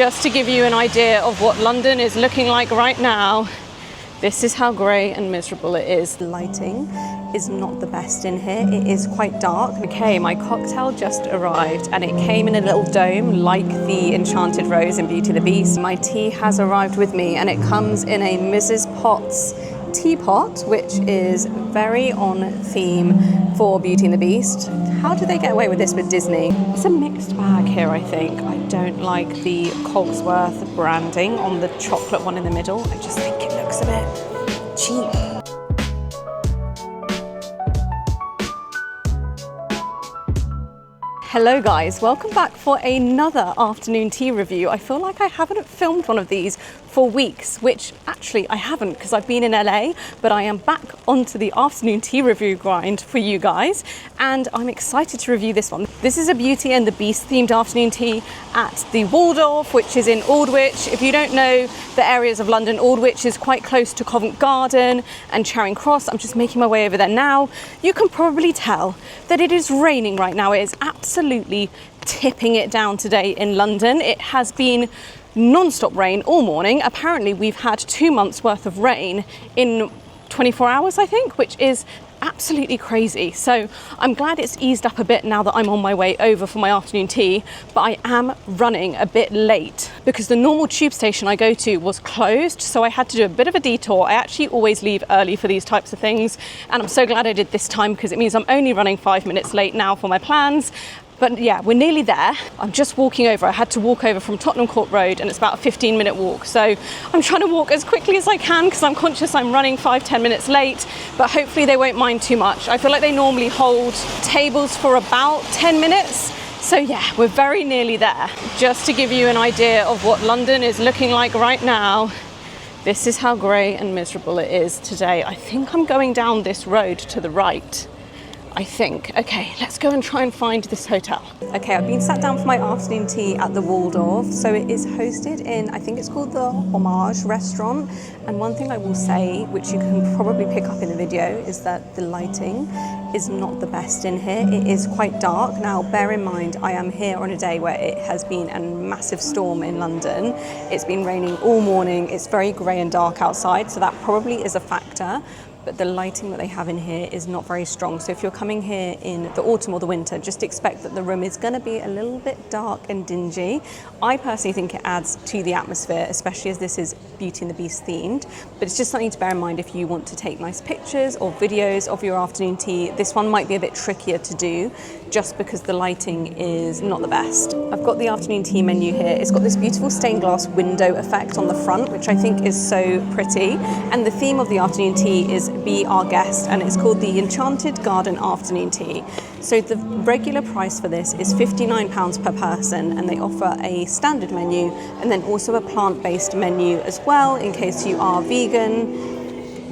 Just to give you an idea of what London is looking like right now, this is how grey and miserable it is. The lighting is not the best in here. It is quite dark. Okay, my cocktail just arrived and it came in a little dome like the Enchanted Rose in Beauty and the Beast. My tea has arrived with me and it comes in a Mrs. Potts teapot, which is very on theme for Beauty and the Beast. How do they get away with this with Disney? It's a mixed bag here, I think. I don't like the Cogsworth branding on the chocolate one in the middle. I just think it looks a bit cheap. Hello guys, welcome back for another afternoon tea review. I feel like I haven't filmed one of these for weeks, which actually I haven't because I've been in LA, but I am back onto the afternoon tea review grind for you guys, and I'm excited to review this one. This is a Beauty and the Beast themed afternoon tea at the Waldorf, which is in Aldwych. If you don't know the areas of London, Aldwych is quite close to Covent Garden and Charing Cross. I'm just making my way over there now. You can probably tell that it is raining right now. It is absolutely tipping it down today in London. It has been non-stop rain all morning. Apparently we've had 2 months worth of rain in 24 hours, I think, which is absolutely crazy. So I'm glad it's eased up a bit now that I'm on my way over for my afternoon tea, but I am running a bit late because the normal tube station I go to was closed, so I had to do a bit of a detour. I actually always leave early for these types of things, and I'm so glad I did this time because it means I'm only running 5 minutes late now for my plans. But yeah, we're nearly there. I'm just walking over. I had to walk over from Tottenham Court Road and it's about a 15-minute walk. So I'm trying to walk as quickly as I can because I'm conscious I'm running 5-10 minutes late, but hopefully they won't mind too much. I feel like they normally hold tables for about 10 minutes. So yeah, we're very nearly there. Just to give you an idea of what London is looking like right now, this is how grey and miserable it is today. I think I'm going down this road to the right. I think. Okay, let's go and try and find this hotel. Okay, I've been sat down for my afternoon tea at the Waldorf. So it is hosted in, I think it's called the Homage restaurant. And one thing I will say, which you can probably pick up in the video, is that the lighting is not the best in here. It is quite dark. Now, bear in mind, I am here on a day where it has been a massive storm in London. It's been raining all morning. It's very grey and dark outside, so that probably is a factor. But the lighting that they have in here is not very strong. So if you're coming here in the autumn or the winter, just expect that the room is going to be a little bit dark and dingy. I personally think it adds to the atmosphere, especially as this is Beauty and the Beast themed. But it's just something to bear in mind if you want to take nice pictures or videos of your afternoon tea. This one might be a bit trickier to do just because the lighting is not the best. I've got the afternoon tea menu here. It's got this beautiful stained glass window effect on the front, which I think is so pretty. And the theme of the afternoon tea is Be Our Guest, and it's called the Enchanted Garden Afternoon Tea. So the regular price for this is £59 per person, and they offer a standard menu and then also a plant-based menu as well in case you are vegan.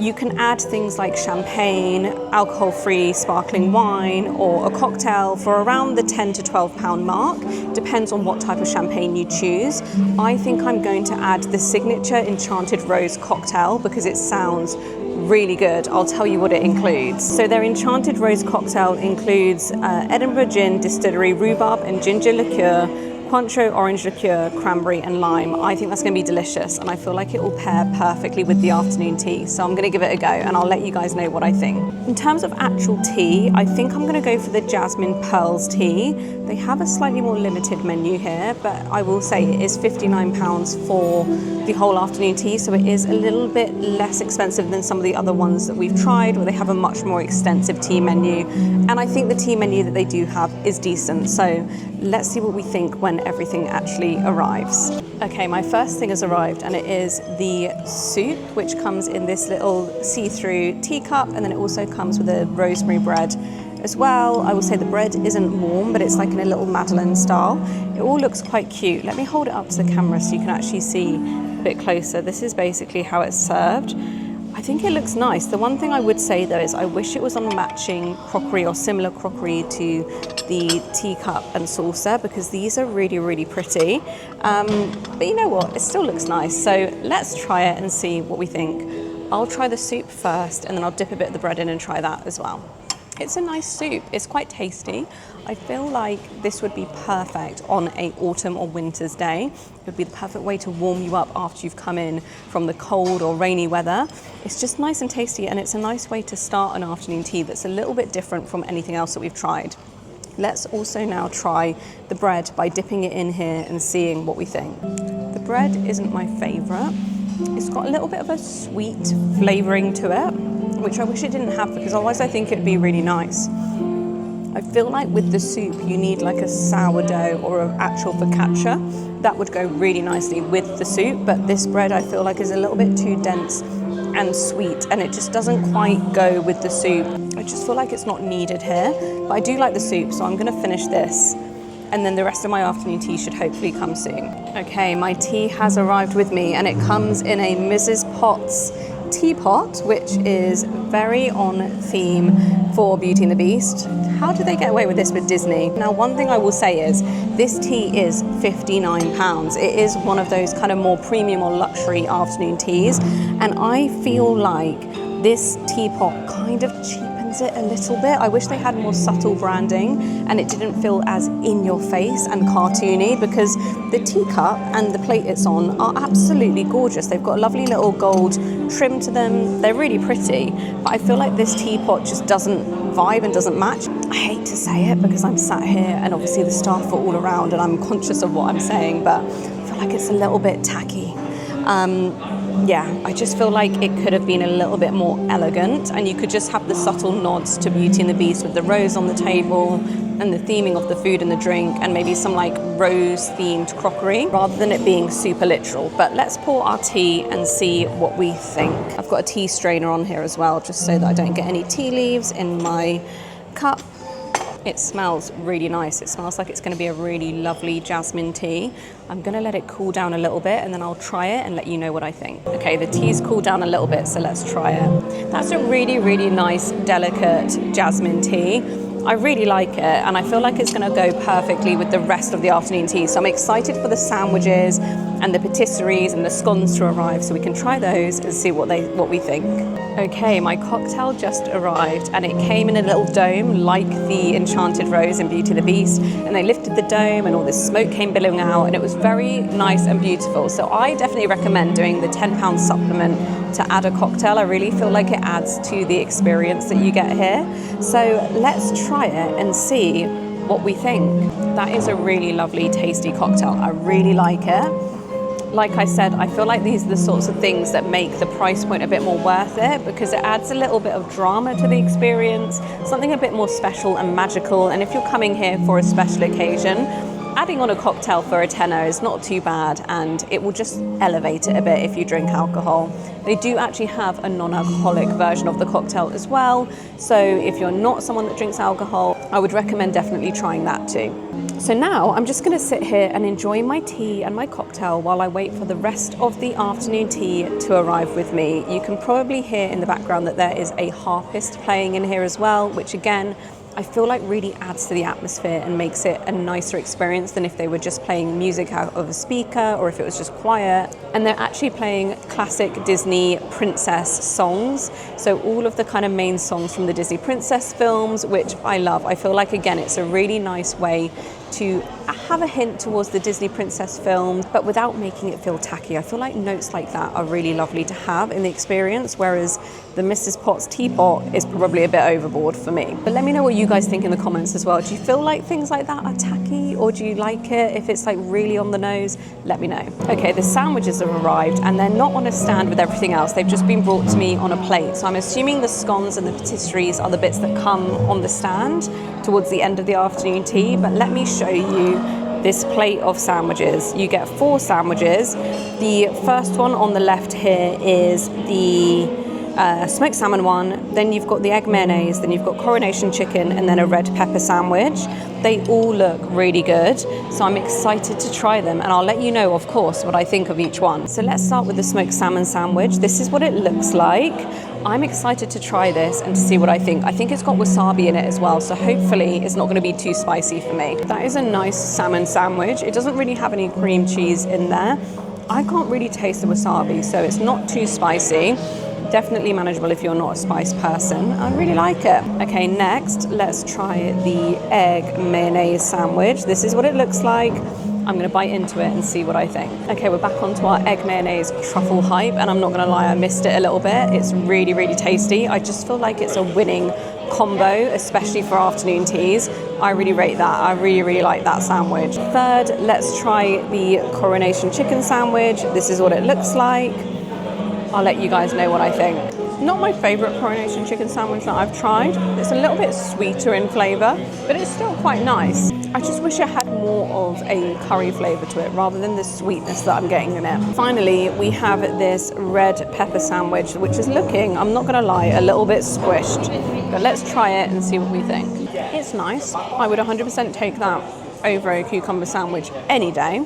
You can add things like champagne, alcohol-free sparkling wine, or a cocktail for around the £10 to £12 mark. Depends on what type of champagne you choose. I think I'm going to add the signature Enchanted Rose cocktail because it sounds really good. I'll tell you what it includes. So their Enchanted Rose cocktail includes Edinburgh gin, distillery, rhubarb and ginger liqueur, Cointreau orange liqueur, cranberry and lime. I think that's going to be delicious, and I feel like it will pair perfectly with the afternoon tea. So I'm going to give it a go and I'll let you guys know what I think. In terms of actual tea, I think I'm going to go for the Jasmine Pearls tea. They have a slightly more limited menu here, but I will say it is £59 for the whole afternoon tea, so it is a little bit less expensive than some of the other ones that we've tried, where they have a much more extensive tea menu. And I think the tea menu that they do have is decent. So let's see what we think when everything actually arrives. Okay, my first thing has arrived, and it is the soup, which comes in this little see-through teacup, and then it also comes with a rosemary bread as well. I will say the bread isn't warm, but it's like in a little Madeleine style. It all looks quite cute. Let me hold it up to the camera so you can actually see a bit closer. This is basically how it's served. I think it looks nice. The one thing I would say though is I wish it was on matching crockery or similar crockery to the teacup and saucer, because these are really, really pretty. But you know what? It still looks nice. So let's try it and see what we think. I'll try the soup first, and then I'll dip a bit of the bread in and try that as well. It's a nice soup. It's quite tasty. I feel like this would be perfect on a autumn or winter's day. It would be the perfect way to warm you up after you've come in from the cold or rainy weather. It's just nice and tasty, and it's a nice way to start an afternoon tea that's a little bit different from anything else that we've tried. Let's also now try the bread by dipping it in here and seeing what we think. The bread isn't my favourite. It's got a little bit of a sweet flavouring to it, which I wish it didn't have, because otherwise I think it'd be really nice. I feel like with the soup you need like a sourdough or an actual focaccia. That would go really nicely with the soup, but this bread I feel like is a little bit too dense and sweet, and it just doesn't quite go with the soup. I just feel like it's not needed here, but I do like the soup, so I'm going to finish this, and then the rest of my afternoon tea should hopefully come soon. Okay, my tea has arrived with me, and it comes in a Mrs. Potts teapot, which is very on theme for Beauty and the Beast. How do they get away with this with Disney? Now, one thing I will say is this tea is £59. It is one of those kind of more premium or luxury afternoon teas, and I feel like this teapot kind of cheapens it a little bit. I wish they had more subtle branding and it didn't feel as in your face and cartoony, because the teacup and the plate it's on are absolutely gorgeous. They've got a lovely little gold trim to them. They're really pretty, but I feel like this teapot just doesn't vibe and doesn't match. I hate to say it because I'm sat here and obviously the staff are all around and I'm conscious of what I'm saying, but I feel like it's a little bit tacky. Yeah, I just feel like it could have been a little bit more elegant, and you could just have the subtle nods to Beauty and the Beast with the rose on the table and the theming of the food and the drink, and maybe some like rose themed crockery, rather than it being super literal. But let's pour our tea and see what we think. I've got a tea strainer on here as well, just so that I don't get any tea leaves in my cup. It smells really nice. It smells like it's going to be a really lovely jasmine tea. I'm going to let it cool down a little bit and then I'll try it and let you know what I think. Okay, the tea's cooled down a little bit, so let's try it. That's a really, really nice, delicate jasmine tea. I really like it, and I feel like it's going to go perfectly with the rest of the afternoon tea. So I'm excited for the sandwiches and the patisseries and the scones to arrive, so we can try those and see what we think. Okay, my cocktail just arrived, and it came in a little dome like the Enchanted rose in Beauty and the Beast, and they lifted the dome and all this smoke came billowing out, and it was very nice and beautiful. So I definitely recommend doing the £10 supplement to add a cocktail. I really feel like it adds to the experience that you get here. So let's try it and see what we think. That is a really lovely, tasty cocktail. I really like it. Like I said, I feel like these are the sorts of things that make the price point a bit more worth it, because it adds a little bit of drama to the experience, something a bit more special and magical. And if you're coming here for a special occasion, adding on a cocktail for a tenner is not too bad, and it will just elevate it a bit if you drink alcohol. They do actually have a non-alcoholic version of the cocktail as well, so if you're not someone that drinks alcohol, I would recommend definitely trying that too. So now I'm just going to sit here and enjoy my tea and my cocktail while I wait for the rest of the afternoon tea to arrive with me. You can probably hear in the background that there is a harpist playing in here as well, which again, I feel like really adds to the atmosphere and makes it a nicer experience than if they were just playing music out of a speaker or if it was just quiet. And they're actually playing classic Disney princess songs. So all of the kind of main songs from the Disney princess films, which I love. I feel like, again, it's a really nice way to have a hint towards the Disney princess films, but without making it feel tacky. I feel like notes like that are really lovely to have in the experience, whereas the Mrs. Potts teapot is probably a bit overboard for me. But let me know what you guys think in the comments as well. Do you feel like things like that are tacky, or do you like it if it's like really on the nose? Let me know. Okay, the sandwiches have arrived, and they're not on a stand with everything else. They've just been brought to me on a plate. So I'm assuming the scones and the patisseries are the bits that come on the stand towards the end of the afternoon tea, but let me show you this plate of sandwiches. You get 4 sandwiches. The first one on the left here is the smoked salmon one, then you've got the egg mayonnaise, then you've got coronation chicken, and then a red pepper sandwich. They all look really good, so I'm excited to try them, and I'll let you know, of course, what I think of each one. So let's start with the smoked salmon sandwich. This is what it looks like. I'm excited to try this and to see what I think. I think it's got wasabi in it as well, so hopefully it's not going to be too spicy for me. That is a nice salmon sandwich. It doesn't really have any cream cheese in there. I can't really taste the wasabi, so it's not too spicy. Definitely manageable if you're not a spice person. I really like it. Okay, next, let's try the egg mayonnaise sandwich. This is what it looks like. I'm gonna bite into it and see what I think. Okay, we're back onto our egg mayonnaise truffle hype, and I'm not gonna lie, I missed it a little bit. It's really, really tasty. I just feel like it's a winning combo, especially for afternoon teas. I really rate that. I really, really like that sandwich. Third, let's try the coronation chicken sandwich. This is what it looks like. I'll let you guys know what I think. Not my favorite coronation chicken sandwich that I've tried. It's a little bit sweeter in flavor, but it's still quite nice. I just wish it had more of a curry flavor to it rather than the sweetness that I'm getting in it. Finally, we have this red pepper sandwich, which is looking, I'm not gonna lie, a little bit squished, but let's try it and see what we think. It's nice. I would 100% take that over a cucumber sandwich any day.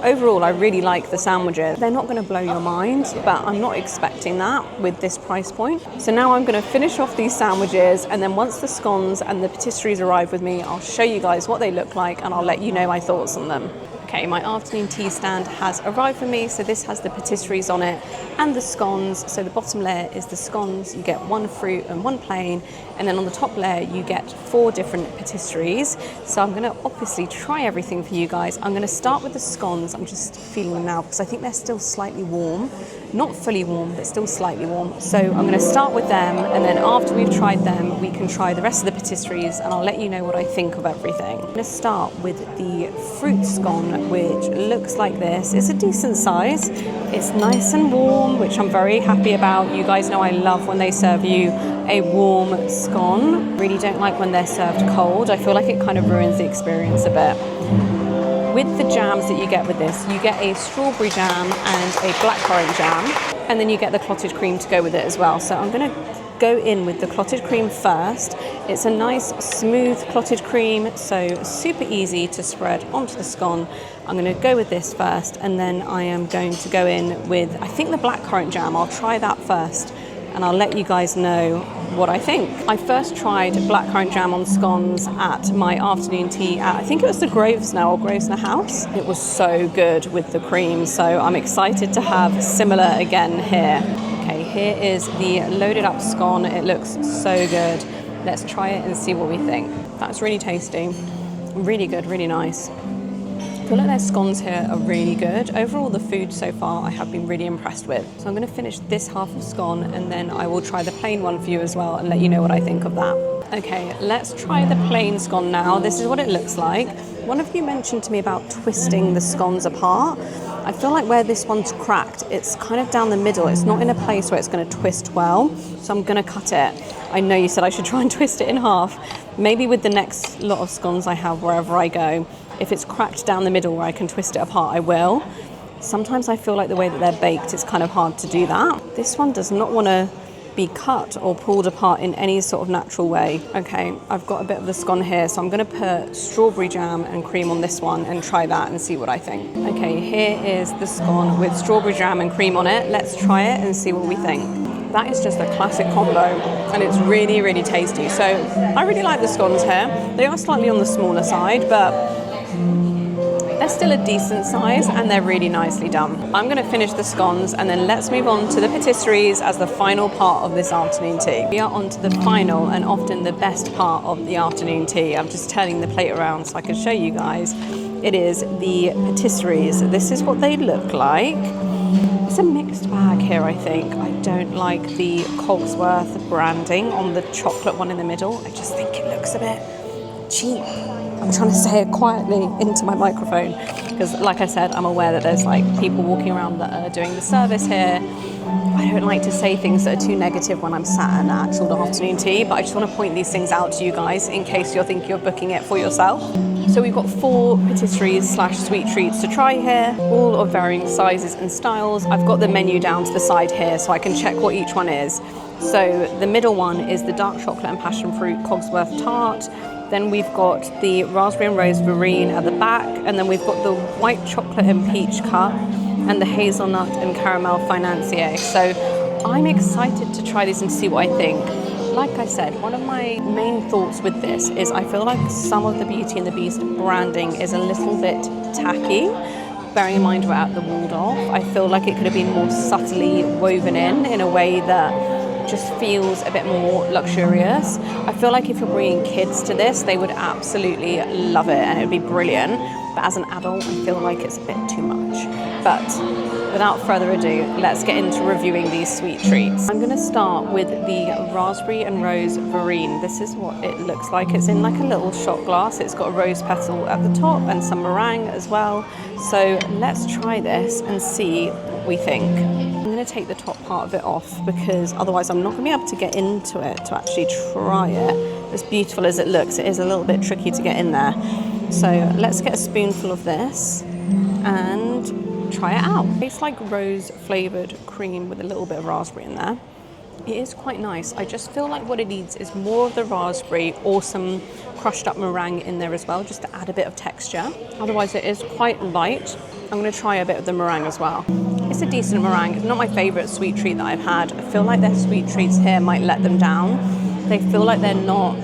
Overall, I really like the sandwiches. They're not going to blow your mind, but I'm not expecting that with this price point. So now I'm going to finish off these sandwiches, and then once the scones and the patisseries arrive with me, I'll show you guys what they look like and I'll let you know my thoughts on them. Okay, my afternoon tea stand has arrived for me. So this has the patisseries on it and the scones. So the bottom layer is the scones. You get one fruit and one plain. And then on the top layer, you get 4 different patisseries. So I'm gonna obviously try everything for you guys. I'm gonna start with the scones. I'm just feeling them now because I think they're still slightly warm. Not fully warm, but still slightly warm. So I'm gonna start with them, and then after we've tried them, we can try the rest of the patisseries, and I'll let you know what I think of everything. I'm gonna start with the fruit scone, which looks like this. It's a decent size. It's nice and warm, which I'm very happy about. You guys know I love when they serve you a warm scone. Really don't like when they're served cold. I feel like it kind of ruins the experience a bit. With the jams that you get with this, you get a strawberry jam and a blackcurrant jam, and then you get the clotted cream to go with it as well. So I'm gonna go in with the clotted cream first. It's a nice smooth clotted cream, so super easy to spread onto the scone. I'm gonna go with this first, and then I am going to go in with, I think, the blackcurrant jam. I'll try that first, and I'll let you guys know what I think. I first tried blackcurrant jam on scones at my afternoon tea at, I think it was the Grosvenor House. It was so good with the cream, so I'm excited to have similar again here. Okay, here is the loaded up scone. It looks so good. Let's try it and see what we think. That's really tasty, really good, really nice. I feel like their scones here are really good. Overall, the food so far I have been really impressed with. So I'm going to finish this half of scone, and then I will try the plain one for you as well and let you know what I think of that. Okay, let's try the plain scone now. This is what it looks like. One of you mentioned to me about twisting the scones apart. I feel like where this one's cracked, it's kind of down the middle. It's not in a place where it's going to twist well, so I'm going to cut it. I know you said I should try and twist it in half. Maybe with the next lot of scones I have wherever I go, if it's cracked down the middle where I can twist it apart, I will. Sometimes I feel like the way that they're baked, it's kind of hard to do that. This one does not want to be cut or pulled apart in any sort of natural way. Okay, I've got a bit of the scone here, so I'm going to put strawberry jam and cream on this one and try that and see what I think. Okay, here is the scone with strawberry jam and cream on it. Let's try it and see what we think. That is just a classic combo, and it's really, really tasty. So I really like the scones here. They are slightly on the smaller side, but they're still a decent size and they're really nicely done. I'm going to finish the scones, and then let's move on to the patisseries as the final part of this afternoon tea. We are on to the final and often the best part of the afternoon tea. I'm just turning the plate around so I can show you guys. It is the patisseries. This is what they look like. It's a mixed bag here, I think. I don't like the Cogsworth branding on the chocolate one in the middle. I just think it looks a bit cheap. I'm trying to say it quietly into my microphone because, like I said, I'm aware that there's like people walking around that are doing the service here. I don't like to say things that are too negative when I'm sat at an actual afternoon tea, but I just want to point these things out to you guys in case you're thinking of booking it for yourself. So we've got 4 patisseries / sweet treats to try here, all of varying sizes and styles. I've got the menu down to the side here so I can check what each one is. So the middle one is the dark chocolate and passion fruit Cogsworth tart. Then we've got the raspberry and rose verrine at the back, and then we've got the white chocolate and peach cup and the hazelnut and caramel financier. So I'm excited to try these and see what I think. Like I said, one of my main thoughts with this is I feel like some of the Beauty and the Beast branding is a little bit tacky. bearing in mind we're at the Waldorf, I feel like it could have been more subtly woven in a way that just feels a bit more luxurious. I feel like if you're bringing kids to this, they would absolutely love it and it would be brilliant. But as an adult, I feel like it's a bit too much. But without further ado, let's get into reviewing these sweet treats. I'm gonna start with the raspberry and rose verine. This is what it looks like. It's in like a little shot glass. It's got a rose petal at the top and some meringue as well. So let's try this and see what we think. I'm gonna take the top part of it off because otherwise I'm not gonna be able to get into it to actually try it. As beautiful as it looks, it is a little bit tricky to get in there. So let's get a spoonful of this and try it out. It tastes like rose flavoured cream with a little bit of raspberry in there. It is quite nice. I just feel like what it needs is more of the raspberry or some crushed up meringue in there as well, just to add a bit of texture. Otherwise it is quite light. I'm going to try a bit of the meringue as well. It's a decent meringue. It's not my favourite sweet treat that I've had. I feel like their sweet treats here might let them down. They feel like they're not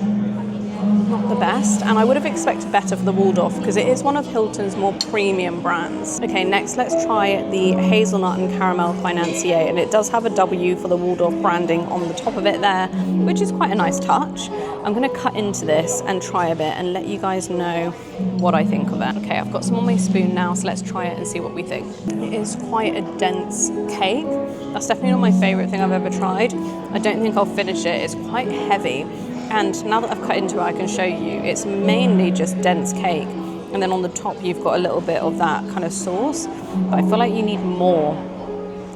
the best, and I would have expected better for the Waldorf because it is one of Hilton's more premium brands. Okay, next let's try the hazelnut and caramel financier, and it does have a W for the Waldorf branding on the top of it there, which is quite a nice touch. I'm going to cut into this and try a bit and let you guys know what I think of it. Okay, I've got some on my spoon now, so let's try it and see what we think. It is quite a dense cake. That's definitely not my favourite thing I've ever tried. I don't think I'll finish it. It's quite heavy. And now that I've cut into it, I can show you, it's mainly just dense cake. And then on the top, you've got a little bit of that kind of sauce. But I feel like you need more,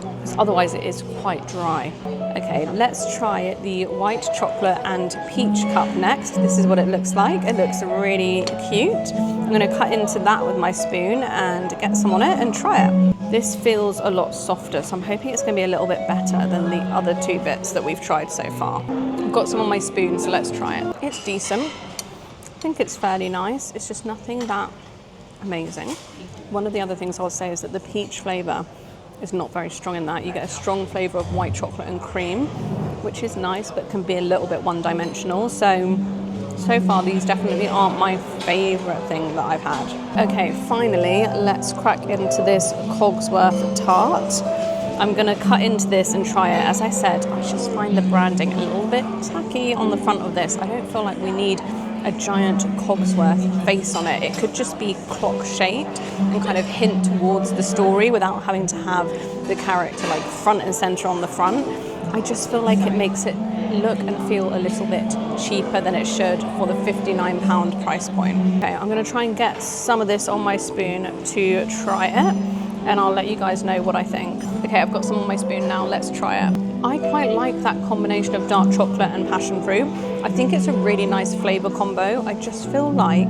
because otherwise it is quite dry. Okay, let's try the white chocolate and peach cup next. This is what it looks like. It looks really cute. I'm going to cut into that with my spoon and get some on it and try it. This feels a lot softer, so I'm hoping it's going to be a little bit better than the other two bits that we've tried so far. I've got some on my spoon, so let's try it. It's decent. I think it's fairly nice. It's just nothing that amazing. One of the other things I'll say is that the peach flavour is not very strong in that. You get a strong flavour of white chocolate and cream, which is nice, but can be a little bit one-dimensional. So far, these definitely aren't my favourite thing that I've had. Okay, finally, let's crack into this Cogsworth tart. I'm going to cut into this and try it. As I said, I just find the branding a little bit tacky on the front of this. I don't feel like we need a giant Cogsworth face on it. It could just be clock-shaped and kind of hint towards the story without having to have the character like front and centre on the front. I just feel like it makes it look and feel a little bit cheaper than it should for the £59 price point. Okay, I'm going to try and get some of this on my spoon to try it, and I'll let you guys know what I think. Okay, I've got some on my spoon now, let's try it. I quite like that combination of dark chocolate and passion fruit. I think it's a really nice flavour combo. I just feel like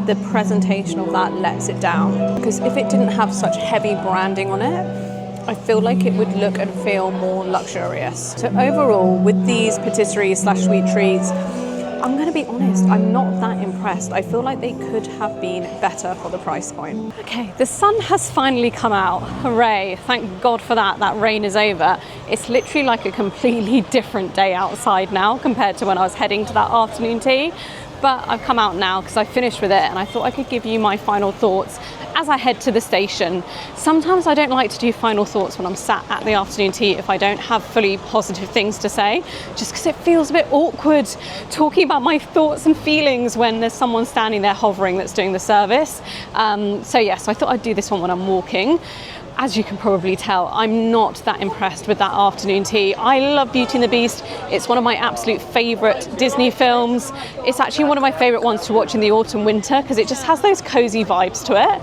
the presentation of that lets it down, because if it didn't have such heavy branding on it, I feel like it would look and feel more luxurious. So overall, with these patisserie/sweet treats, I'm going to be honest, I'm not that impressed. I feel like they could have been better for the price point. Okay, the sun has finally come out. Hooray, thank God for that. That rain is over. It's literally like a completely different day outside now compared to when I was heading to that afternoon tea. But I've come out now because I finished with it, and I thought I could give you my final thoughts as I head to the station. Sometimes I don't like to do final thoughts when I'm sat at the afternoon tea if I don't have fully positive things to say, just because it feels a bit awkward talking about my thoughts and feelings when there's someone standing there hovering that's doing the service. So I thought I'd do this one when I'm walking. As you can probably tell, I'm not that impressed with that afternoon tea. I love Beauty and the Beast. It's one of my absolute favourite Disney films. It's actually one of my favourite ones to watch in the autumn winter because it just has those cosy vibes to it.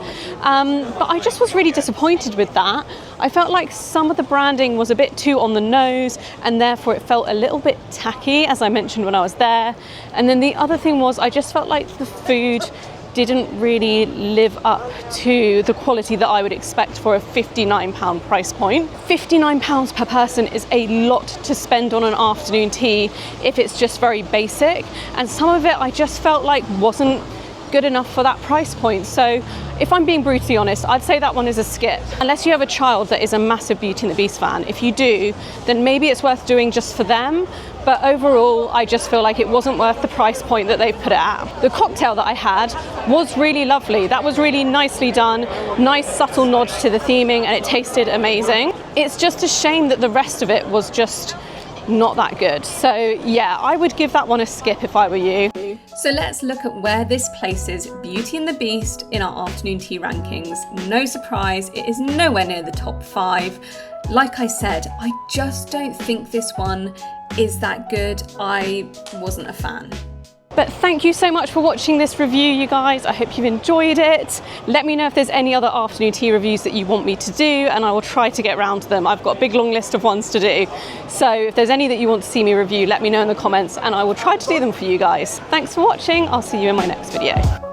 But I just was really disappointed with that. I felt like some of the branding was a bit too on the nose, and therefore it felt a little bit tacky, as I mentioned when I was there. And then the other thing was I just felt like the food didn't really live up to the quality that I would expect for a £59 price point. £59 per person is a lot to spend on an afternoon tea if it's just very basic, and some of it I just felt like wasn't good enough for that price point. So if I'm being brutally honest, I'd say that one is a skip. Unless you have a child that is a massive Beauty and the Beast fan. If you do, then maybe it's worth doing just for them. But overall, I just feel like it wasn't worth the price point that they've put it at. The cocktail that I had was really lovely. That was really nicely done, nice subtle nod to the theming, and it tasted amazing. It's just a shame that the rest of it was just not that good. So yeah, I would give that one a skip if I were you. So let's look at where this places Beauty and the Beast in our afternoon tea rankings. No surprise, it is nowhere near the top 5. Like I said, I just don't think this one is that good. I wasn't a fan. But thank you so much for watching this review, you guys. I hope you've enjoyed it. Let me know if there's any other afternoon tea reviews that you want me to do, and I will try to get around to them. I've got a big long list of ones to do. So if there's any that you want to see me review, let me know in the comments and I will try to do them for you guys. Thanks for watching. I'll see you in my next video.